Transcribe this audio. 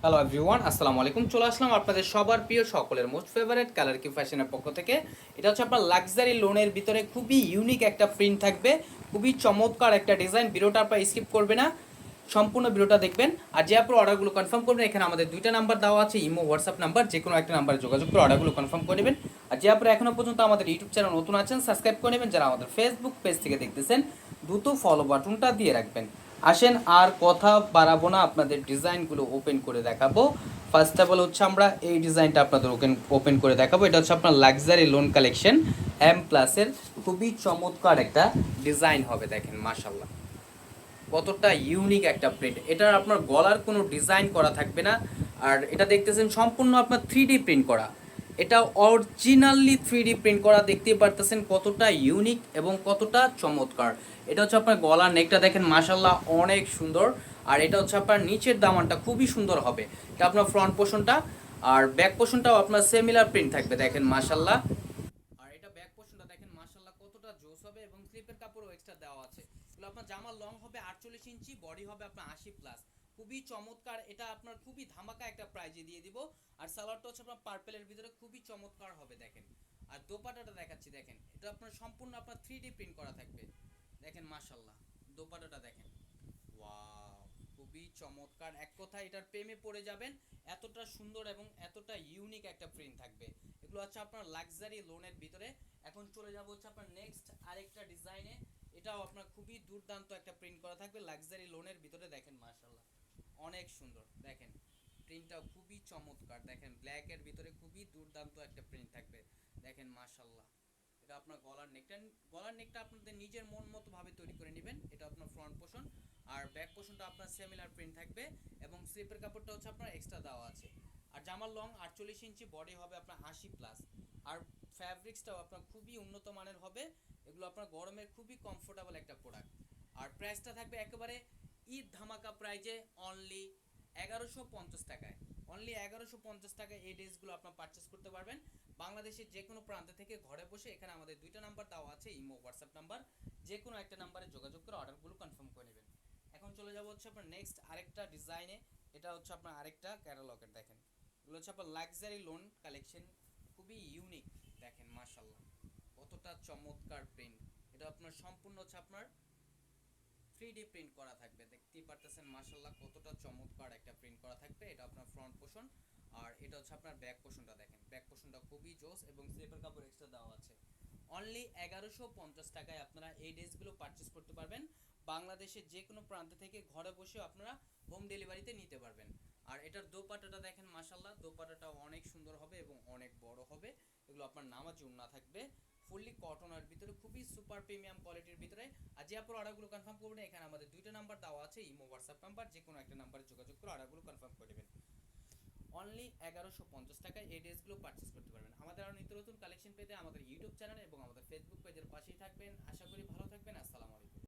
Hello everyone, আসসালামু আলাইকুম। চলে আসলাম আপনাদের সবার প্রিয় সকলের মোস্ট ফেভারিট কালার কিউ ফ্যাশনের পক্ষ থেকে। এটা হচ্ছে আপনার লাক্সারি লোনের ভিতরে খুবই ইউনিক একটা প্রিন্ট থাকবে, খুবই চমৎকার একটা ডিজাইন। ভিডিওটা আপনার স্কিপ করবে না, সম্পূর্ণ ভিডিওটা দেখবেন। আর যে আপনার অর্ডারগুলো কনফার্ম করবেন, এখানে আমাদের দুইটা নাম্বার দেওয়া আছে, ইমো হোয়াটসঅ্যাপ নাম্বার, যে কোনো একটা নাম্বারে যোগাযোগ করে অর্ডারগুলো কনফার্ম করে নেবেন। আর যে আপনারা এখনও পর্যন্ত আমাদের ইউটিউব চ্যানেল নতুন আছেন, সাবস্ক্রাইব করে নেবেন। যারা আমাদের ফেসবুক পেজ থেকে দেখতেছেন, দ্রুত ফলো বাটনটা দিয়ে রাখবেন। আসেন আর কথা বাড়াবো না, আপনাদের ডিজাইনগুলো ওপেন করে দেখাবো। ফার্স্ট অফ অল হচ্ছে আমরা এই ডিজাইনটা আপনাদের ওপেন করে দেখাবো। এটা হচ্ছে আপনার লাক্সারি লোন কালেকশন এম প্লাসের, খুবই চমৎকার একটা ডিজাইন হবে। দেখেন মাশাল্লাহ কতটা ইউনিক একটা প্রিন্ট। এটার আপনার গলার কোনো ডিজাইন করা থাকবে না। আর এটা দেখতেছেন সম্পূর্ণ আপনার 3D প্রিন্ট করা, এটা অরিজিনালি 3D প্রিন্ট করা। দেখতেই পারতেছেন কতটা ইউনিক এবং কতটা চমৎকার। এটা হচ্ছে আপনার গলার নেকটা দেখেন মাশাল্লাহ অনেক সুন্দর। আর এটা হচ্ছে আপনার নিচের দামানটা খুবই সুন্দর হবে। এটা আপনার ফ্রন্ট পোর্শনটা, আর ব্যাক পোর্শনটাও আপনার সিমিলার প্রিন্ট থাকবে দেখেন মাশাল্লাহ। আর এটা ব্যাক পোর্শনটা দেখেন মাশাআল্লাহ কতটা জোস হবে, এবং স্লিপের কাপড়ও এক্সট্রা দেওয়া আছে। এগুলো আপনার জামার লং হবে 48 ইঞ্চি, বডি হবে আপনার 80 প্লাস। খুবই চমৎকার, এটা আপনার খুবই ধামাকা একটা প্রাইজে দিয়ে দিব। আর সালোয়ারটা হচ্ছে আপনার পার্পেলের ভিতরে খুবই চমৎকার হবে দেখেন। আর দোপাটাটা দেখাচ্ছি দেখেন, এটা আপনার সম্পূর্ণ আপনার 3D প্রিন্ট করা থাকবে দেখেন মাশাআল্লাহ। দোপাটাটা দেখেন, ওয়াও খুবই চমৎকার। এক কথায় এটার প্রেমে পড়ে যাবেন, এতটা সুন্দর এবং এতটা ইউনিক একটা প্রিন্ট থাকবে। এগুলো হচ্ছে আপনার লাক্সারি লোনের ভিতরে। এখন চলে যাব হচ্ছে আপনার নেক্সট আরেকটা ডিজাইনে। এটাও আপনার খুবই দুর্দান্ত একটা প্রিন্ট করা থাকবে লাক্সারি লোনের ভিতরে। দেখেন মাশাআল্লাহ অনেক সুন্দর, দেখেন প্রিন্টটাও খুবই চমৎকার। দেখেন ব্ল্যাকের ভিতরে খুবই দুর্দান্ত একটা প্রিন্ট থাকবে দেখেন মাশাআল্লাহ। এটা আপনার গলার নেকটা আপনাদের নিজের মন মতো ভাবে তৈরি করে নেবেন। এটা আপনার ফ্রন্ট পোর্শন, আর ব্যাক পোর্শনটা আপনার সিমিলার প্রিন্ট থাকবে, এবং স্লিপের কাপড়টা হচ্ছে আপনার এক্সট্রা দেওয়া আছে। আর জামার লং 48 ইঞ্চি, বডি হবে আপনার 80 প্লাস। আর ফ্যাব্রিক্সটাও আপনার খুবই উন্নত মানের হবে। এগুলো আপনার গরমের খুবই কমফোর্টেবল একটা প্রোডাক্ট। আর প্রাইসটা থাকবে একেবারে ঈদ ধামাকা প্রাইজে, অনলি 1150 টাকায়। অনলি 1150 টাকায় এই ড্রেসগুলো আপনার পারচেস করতে পারবেন বাংলাদেশের যে কোনো প্রান্ত থেকে ঘরে বসে। এখানে আমাদের দুইটা নাম্বার দেওয়া আছে, ইমো হোয়াটসঅ্যাপ নাম্বার, যে কোনো একটা নাম্বারে যোগাযোগ করে অর্ডারগুলো কনফার্ম করে নেবেন। এখন চলে যাব হচ্ছে আপনার নেক্সট আরেকটা ডিজাইনে। এটা হচ্ছে আপনার আরেকটা ক্যাটালগের দেখেন। এগুলো হচ্ছে আপনার লাক্সারি লোন কালেকশন, খুবই ইউনিক দেখেন মাশাল্লাহ কতটা চমৎকার প্রিন্ট। এটা আপনার সম্পূর্ণ হচ্ছে আপনার 3D প্রিন্ট করা থাকবে। দেখতেই পারতেছেন মাশাল্লাহ কতটা চমৎকার একটা প্রিন্ট করা থাকবে। এটা আপনার ফ্রন্ট পোর্শন, আর এটা হচ্ছে আপনার ব্যাক পোর্শনটা দেখেন। ব্যাক পোর্শনটা খুবই জোস, এবং স্লিপের কাপড় এক্সট্রা দেওয়া আছে। অনলি 1150 টাকায় আপনারা এই ড্রেসগুলো পারচেস করতে পারবেন বাংলাদেশের যে কোনো প্রান্ত থেকে ঘরে বসে আপনারা হোম ডেলিভারিতে নিতে পারবেন। আর এটার দোপাট্টাটা দেখেন মাশাল্লাহ, দোপাট্টাটাও অনেক সুন্দর হবে এবং অনেক বড় হবে। এগুলো আপনার নামাজ ওড়না থাকবে, ফুললি কটনের ভিতরে, খুবই সুপার প্রিমিয়াম কোয়ালিটির ভিতরে। আর যে আপনার অর্ডারগুলো কনফার্ম করবেন, এখানে আমাদের দুইটা নাম্বার দেওয়া আছে, ইমো হোয়াটসঅ্যাপ নাম্বার, যে কোনো একটা নাম্বারে যোগাযোগ করে অর্ডারগুলো কনফার্ম করে নেবেন। অনলি 1150 টাকায় এই ড্রেসগুলো পারচেস করতে পারবেন। আমাদের আরও নিত্য নতুন কালেকশন পেতে আমাদের ইউটিউব চ্যানেল এবং আমাদের ফেসবুক পেজের পাশেই থাকবেন। আশা করি ভালো থাকবেন। আসসালামু আলাইকুম।